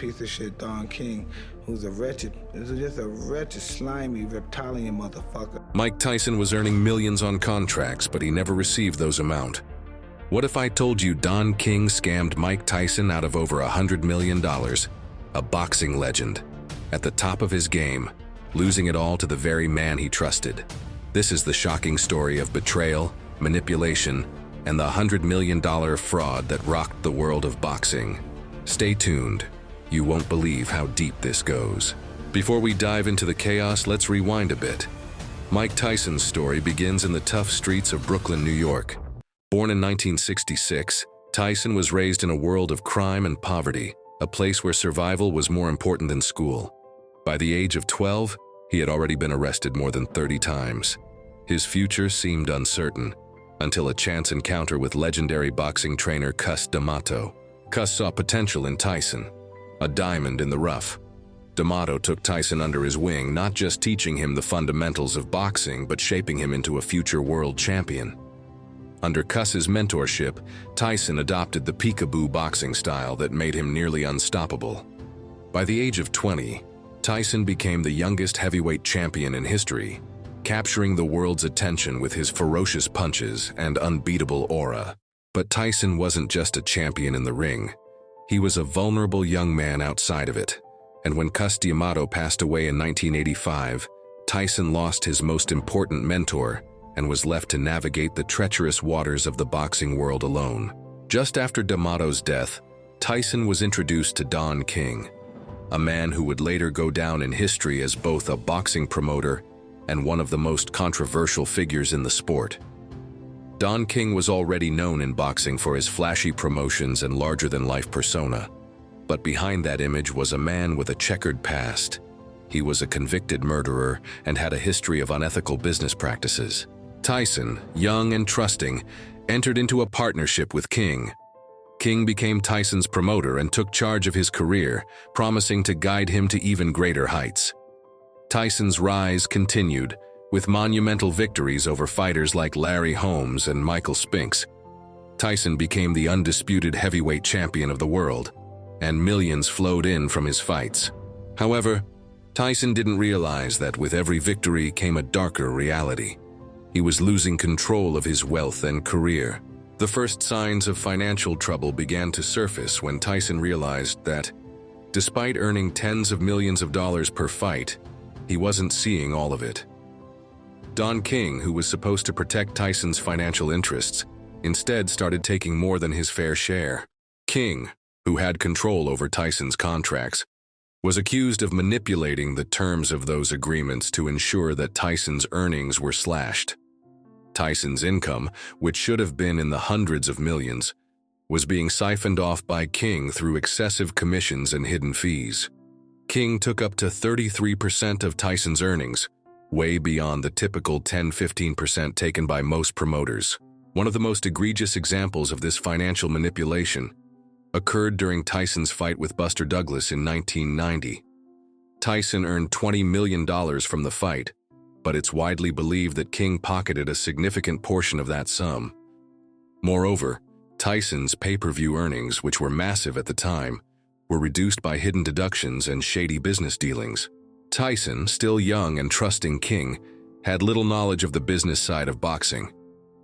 piece of shit Don King, who's just a wretched, slimy, reptilian motherfucker. Mike Tyson was earning millions on contracts, but he never received those amount. What if I told you Don King scammed Mike Tyson out of over $100 million? A boxing legend, at the top of his game, losing it all to the very man he trusted. This is the shocking story of betrayal, manipulation, and the $100 million fraud that rocked the world of boxing. Stay tuned. You won't believe how deep this goes. Before we dive into the chaos, let's rewind a bit. Mike Tyson's story begins in the tough streets of Brooklyn, New York. Born in 1966, Tyson was raised in a world of crime and poverty, a place where survival was more important than school. By the age of 12, he had already been arrested more than 30 times. His future seemed uncertain, until a chance encounter with legendary boxing trainer Cus D'Amato. Cus saw potential in Tyson, a diamond in the rough. D'Amato took Tyson under his wing, not just teaching him the fundamentals of boxing, but shaping him into a future world champion. Under Cus's mentorship, Tyson adopted the peekaboo boxing style that made him nearly unstoppable. By the age of 20, Tyson became the youngest heavyweight champion in history, capturing the world's attention with his ferocious punches and unbeatable aura. But Tyson wasn't just a champion in the ring. He was a vulnerable young man outside of it. And when Cus D'Amato passed away in 1985, Tyson lost his most important mentor and was left to navigate the treacherous waters of the boxing world alone. Just after D'Amato's death, Tyson was introduced to Don King, a man who would later go down in history as both a boxing promoter and one of the most controversial figures in the sport. Don King was already known in boxing for his flashy promotions and larger-than-life persona. But behind that image was a man with a checkered past. He was a convicted murderer and had a history of unethical business practices. Tyson, young and trusting, entered into a partnership with King. King became Tyson's promoter and took charge of his career, promising to guide him to even greater heights. Tyson's rise continued, with monumental victories over fighters like Larry Holmes and Michael Spinks. Tyson became the undisputed heavyweight champion of the world, and millions flowed in from his fights. However, Tyson didn't realize that with every victory came a darker reality. He was losing control of his wealth and career. The first signs of financial trouble began to surface when Tyson realized that, despite earning tens of millions of dollars per fight, he wasn't seeing all of it. Don King, who was supposed to protect Tyson's financial interests, instead started taking more than his fair share. King, who had control over Tyson's contracts, was accused of manipulating the terms of those agreements to ensure that Tyson's earnings were slashed. Tyson's income, which should have been in the hundreds of millions, was being siphoned off by King through excessive commissions and hidden fees. King took up to 33% of Tyson's earnings, way beyond the typical 10–15% taken by most promoters. One of the most egregious examples of this financial manipulation occurred during Tyson's fight with Buster Douglas in 1990. Tyson earned $20 million from the fight, but it's widely believed that King pocketed a significant portion of that sum. Moreover, Tyson's pay-per-view earnings, which were massive at the time, were reduced by hidden deductions and shady business dealings. Tyson, still young and trusting King, had little knowledge of the business side of boxing.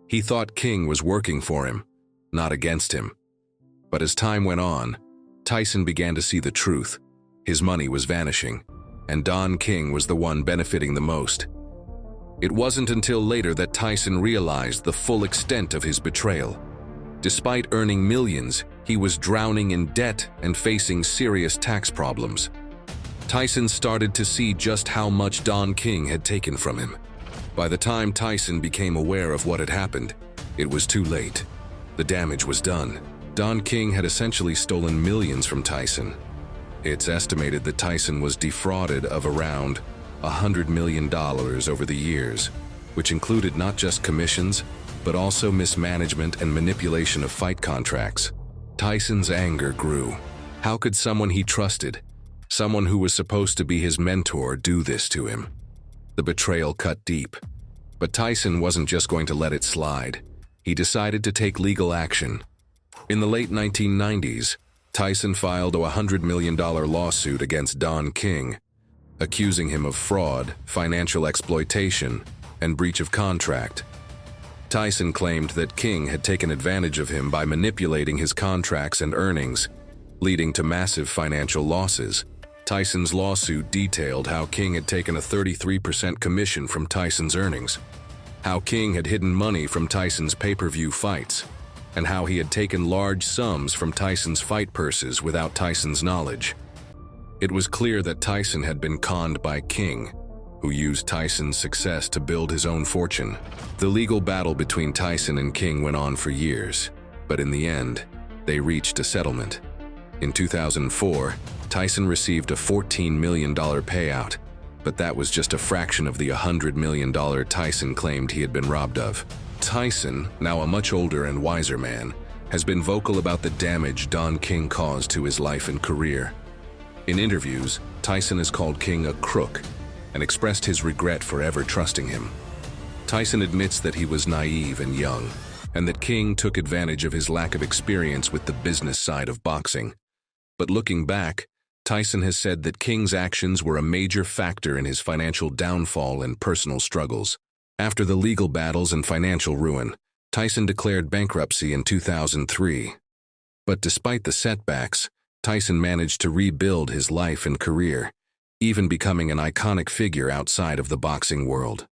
He thought King was working for him, not against him. But as time went on, Tyson began to see the truth. His money was vanishing, and Don King was the one benefiting the most. It wasn't until later that Tyson realized the full extent of his betrayal. Despite earning millions, he was drowning in debt and facing serious tax problems. Tyson started to see just how much Don King had taken from him. By the time Tyson became aware of what had happened, it was too late. The damage was done. Don King had essentially stolen millions from Tyson. It's estimated that Tyson was defrauded of around $100 million over the years, which included not just commissions, but also mismanagement and manipulation of fight contracts. Tyson's anger grew. How could someone he trusted, someone who was supposed to be his mentor, do this to him? The betrayal cut deep. But Tyson wasn't just going to let it slide. He decided to take legal action. In the late 1990s, Tyson filed a $100 million lawsuit against Don King, accusing him of fraud, financial exploitation, and breach of contract. Tyson claimed that King had taken advantage of him by manipulating his contracts and earnings, leading to massive financial losses. Tyson's lawsuit detailed how King had taken a 33% commission from Tyson's earnings, how King had hidden money from Tyson's pay-per-view fights, and how he had taken large sums from Tyson's fight purses without Tyson's knowledge. It was clear that Tyson had been conned by King, who used Tyson's success to build his own fortune. The legal battle between Tyson and King went on for years, but in the end, they reached a settlement. In 2004, Tyson received a $14 million payout, but that was just a fraction of the $100 million Tyson claimed he had been robbed of. Tyson, now a much older and wiser man, has been vocal about the damage Don King caused to his life and career. In interviews, Tyson has called King a crook and expressed his regret for ever trusting him. Tyson admits that he was naive and young, and that King took advantage of his lack of experience with the business side of boxing. But looking back, Tyson has said that King's actions were a major factor in his financial downfall and personal struggles. After the legal battles and financial ruin, Tyson declared bankruptcy in 2003. But despite the setbacks, Tyson managed to rebuild his life and career, even becoming an iconic figure outside of the boxing world.